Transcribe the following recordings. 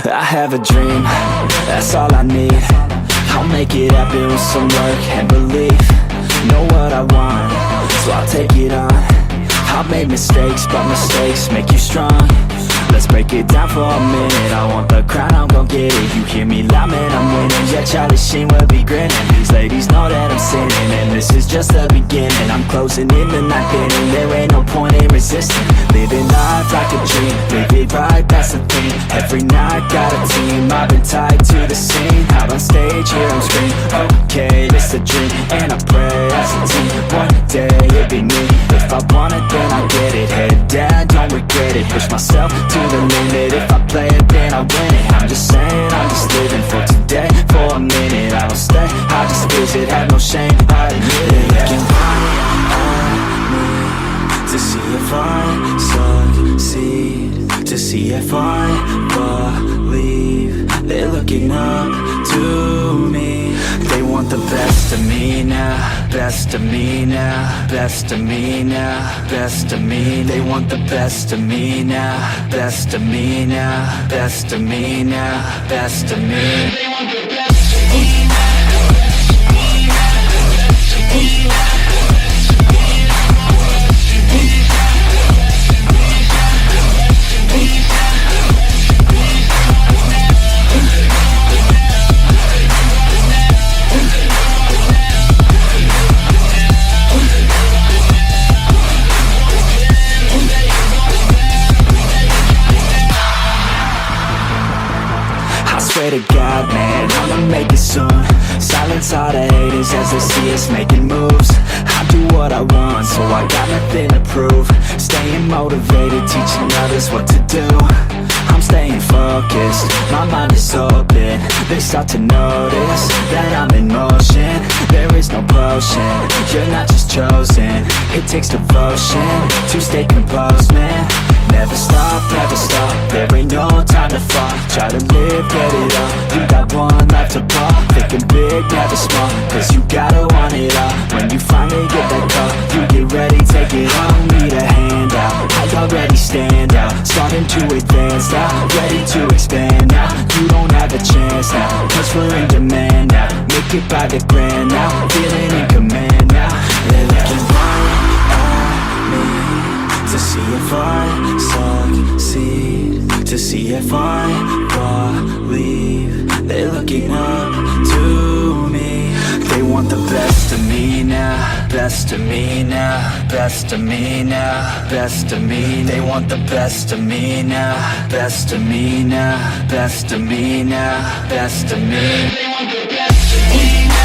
I have a dream, that's all I need. I'll make it happen with some work and belief. Know what I want, so I'll take it on. I've made mistakes, but mistakes make you strong. Let's break it down for a minute. I want the crown, I'm gon' get it. You hear me loud, man, I'm winning. Yeah, Charlie Sheen will be grinning. These ladies know that I'm sinning, and this is just the beginning. I'm closing in the ninth inning. There ain't no point in resisting. Living life like a dream, live it right, that's the thing. Every night got a team, I've been tied to the scene. Out on stage, here I'm screaming. Okay, this a dream, and I pray as a team. One day it'll be me. If I want it, then I get it. Head down, don't regret it. Push myself to the limit. If I play it, then I win it. I'm just saying, I'm just living for today. For a minute, I don't stay, I just visit. Have no shame, I admit it. Looking right at me to see if I succeed, to see if I believe. They're looking up to me. They want the best of me now, best of me now, best of me now, best of me. They want the best of me now, best of me now, best of me now, best of me. They want the best of me now. Swear to God, man, I'ma make it soon. Silence all the haters as they see us making moves. I do what I want, so I got nothing to prove. Staying motivated, teaching others what to do. I'm staying focused, my mind is open. They start to notice that I'm in motion. There is no potion, you're not just chosen. It takes devotion to stay composed, man. Never stop, there ain't no time to fall. Try to live, get it all. You got one life to ball. Thinking big, never small, cause you gotta want it all. When you finally get that call, you get ready, take it on. Need a hand out, I already stand out. Starting to advance now, ready to expand now. You don't have a chance now, cause we're in demand now. Make it by the grand now, feeling in command now. They're looking right at me to see if I succeed, to see if I believe. They're looking up to me. They want the best of me now, best of me now, best of me now, best of me. They want the best of me now, best of me now, best of me now, best of me. They want the best of me now.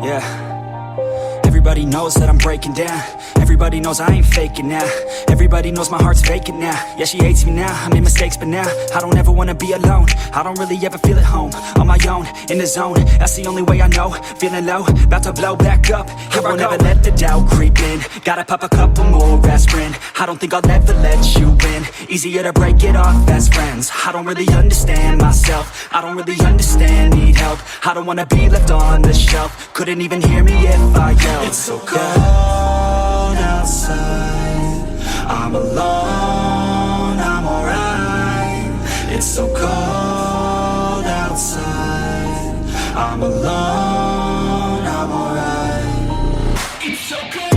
Yeah, everybody knows that I'm breaking down. Everybody knows I ain't faking now. Everybody knows my heart's vacant now. Yeah, she hates me now, I made mistakes but now I don't ever wanna be alone. I don't really ever feel at home. On my own, in the zone, that's the only way I know. Feeling low, about to blow back up. Here I won't ever let the doubt creep in. Gotta pop a couple more aspirin. I don't think I'll ever let you win. Easier to break it off best friends. I don't really understand myself. I don't really understand, need help. I don't wanna be left on the shelf. Couldn't even hear me if I yelled. It's so cold outside, I'm alone, I'm alright. It's so cold outside, I'm alone, I'm alright. It's so cold.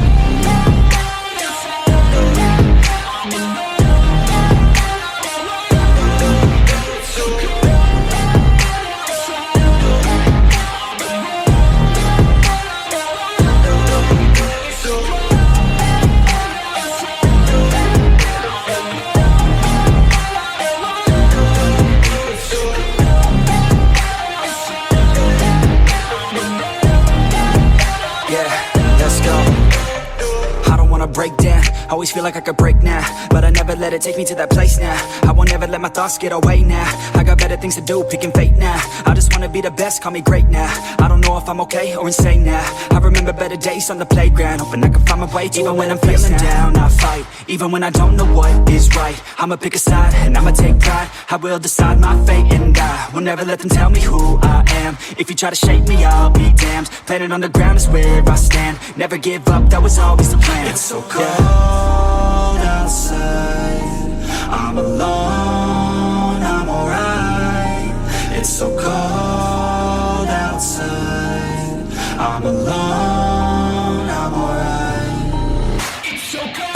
breakdown. Always feel like I could break now, but I never let it take me to that place now. I won't ever let my thoughts get away now. I got better things to do, picking fate now. I just wanna be the best, call me great now. I don't know if I'm okay or insane now. I remember better days on the playground, hoping I can find my way even when I'm feeling down. I fight, even when I don't know what is right. I'ma pick a side, and I'ma take pride. I will decide my fate, and I will never let them tell me who I am. If you try to shake me, I'll be damned. Planet on the ground is where I stand. Never give up, that was always the plan. It's so cold outside, I'm alone, I'm alright. It's so cold outside, I'm alone, I'm alright. It's so cold.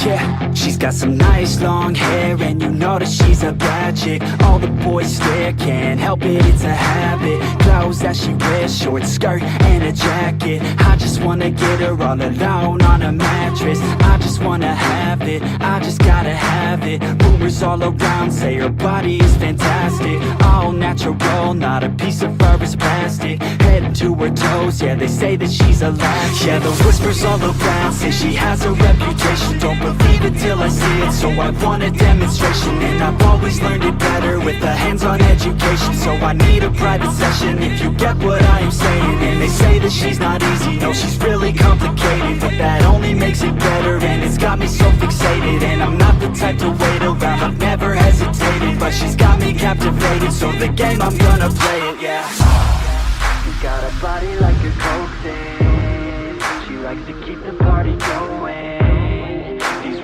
Yeah, she's got some nice long hair, and you know that she's a bad chick. All the boys stare, can't help it, it's a habit. Clothes that she wears, short skirt and a jacket. I just wanna get her all alone on a mattress. I just wanna have it, I just gotta have it. Rumors all around say her body is fantastic. All natural, not a piece of fur is plastic. Head to her toes, yeah, they say that she's a latch. Yeah, the whispers all around say she has a reputation. Don't believe it till I see it, so I want a demonstration. And I've always learned it better with a hands-on education. So I need a private session, if you get what I am saying. And they say that she's not easy, no, she's really complicated. But that only makes it better, and it's got me so fixated. And I'm not the type to wait around, I've never hesitated. But she's got me captivated, so the game, I'm gonna play it, yeah. You got a body like a coke thing, she likes to keep the party going.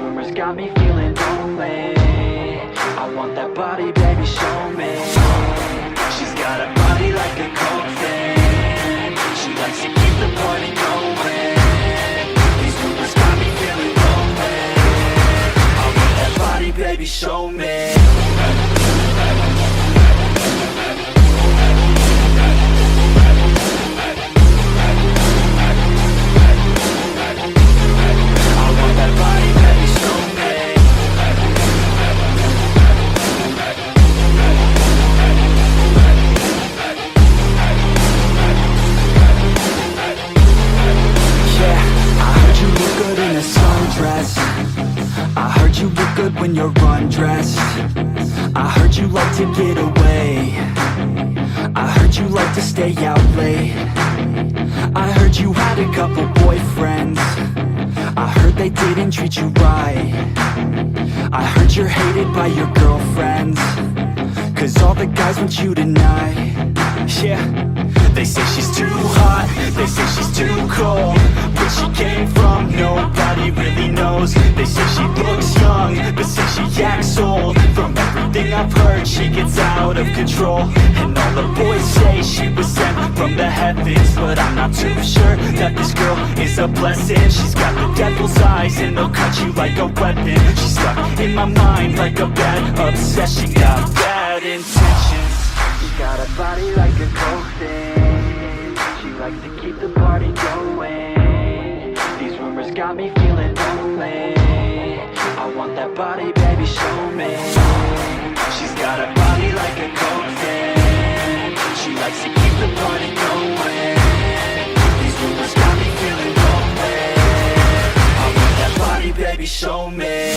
Rumors got me feeling lonely. I want that body, baby, show me. She's got a body like a coke fan. She likes to keep the party going. These rumors got me feeling lonely. I want that body, baby, show me. I heard you look good when you're undressed. I heard you like to get away. I heard you like to stay out late. I heard you had a couple boyfriends. I heard they didn't treat you right. I heard you're hated by your girlfriends, 'cause all the guys want you tonight. Yeah, they say she's too hot, they say she's too cold. Where she came from, nobody really knows. They say she looks young, but say she acts old. From everything I've heard, she gets out of control. And all the boys say she was sent from the heavens, but I'm not too sure that this girl is a blessing. She's got the devil's eyes, and they'll cut you like a weapon. She's stuck in my mind like a bad obsession. Got bad intentions. She got a body like a coke thing. She likes to keep the party going. These rumors got me feeling lonely. I want that body, baby, show me. She's got a body like a coke thing. She likes to keep the party going. These rumors got me feeling lonely. I want that body, baby, show me.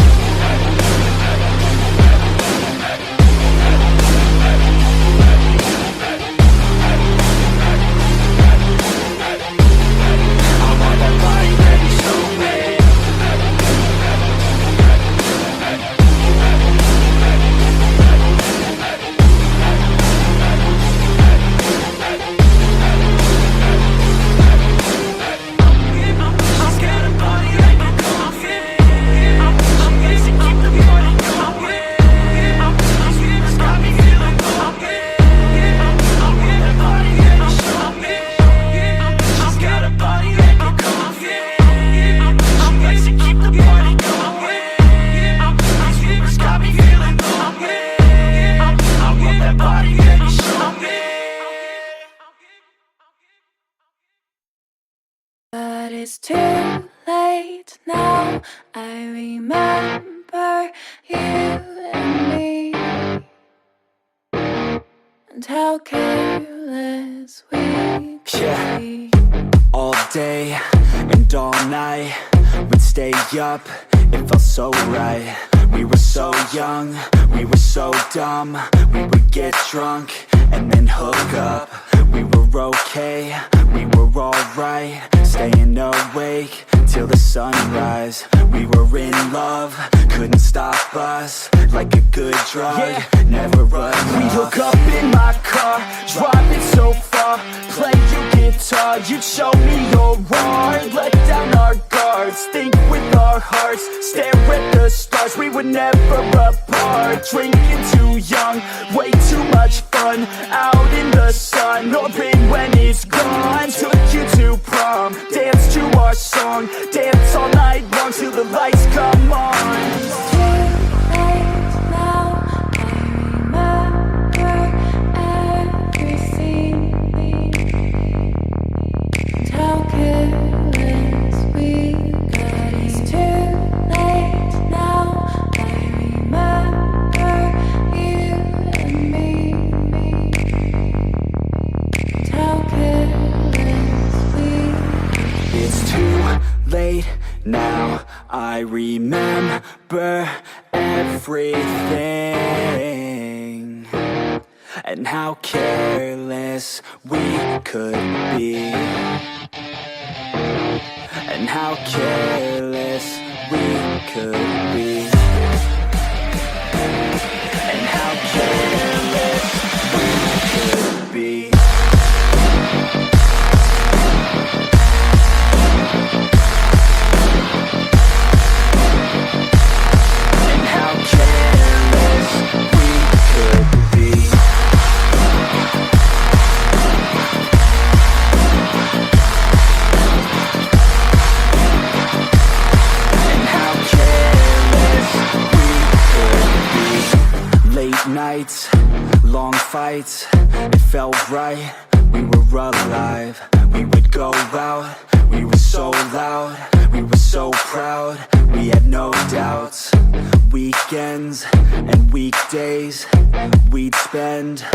it's too late now. I remember you and me, and how careless we could be. All day and all night, we'd stay up, it felt so right. We were so young, we were so dumb. We would get drunk and then hook up. We were okay, we were alright, staying awake till the sunrise. We were in love, couldn't stop us, like a good drug, never enough. We'd hook up in my car, driving so far, play your guitar, you'd show me your art, let down our guards, think with our hearts, stare at the stars. We were never apart, drinking too young, way too much fun, out in the sun, hoping when it's gone. Took you to prom, dance to our song, dance all night long till the lights come on. Now I remember everything, and how careless we could be, and how careless we could be, and how careless we could be. Nights, long fights, it felt right, we were alive. We would go out, we were so loud, we were so proud, we had no doubts. Weekends and weekdays, we'd spend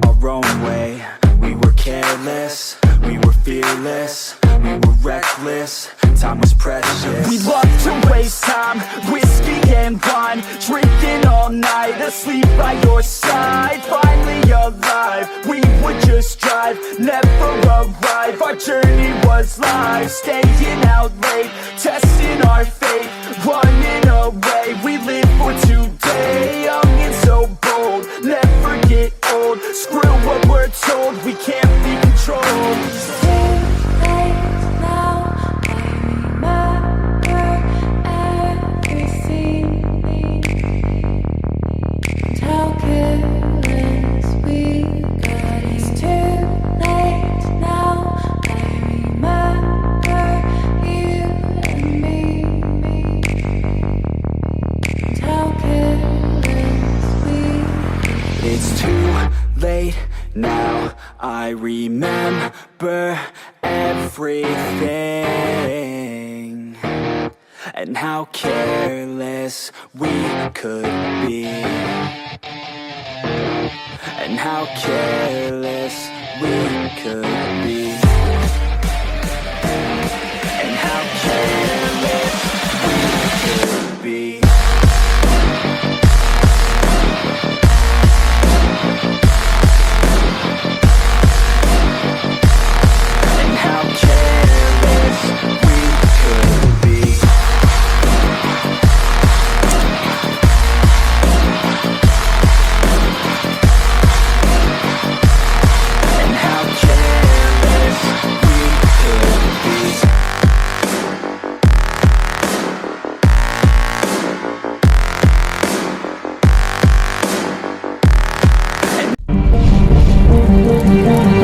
our own way. We were careless, we were fearless, we were reckless, time was precious. We loved to waste time, whiskey and wine, drinking all night, asleep by your side. Finally alive, we would just drive, never arrive. Our journey was live, staying out late, testing our fate, running away. We live for today, young and so bold, never get old. Screw what we're told, we can't be controlled. Now I remember everything, and how careless we could be, and how careless we could be, and how careless we could be. We'll be right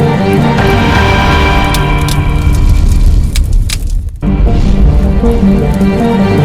back.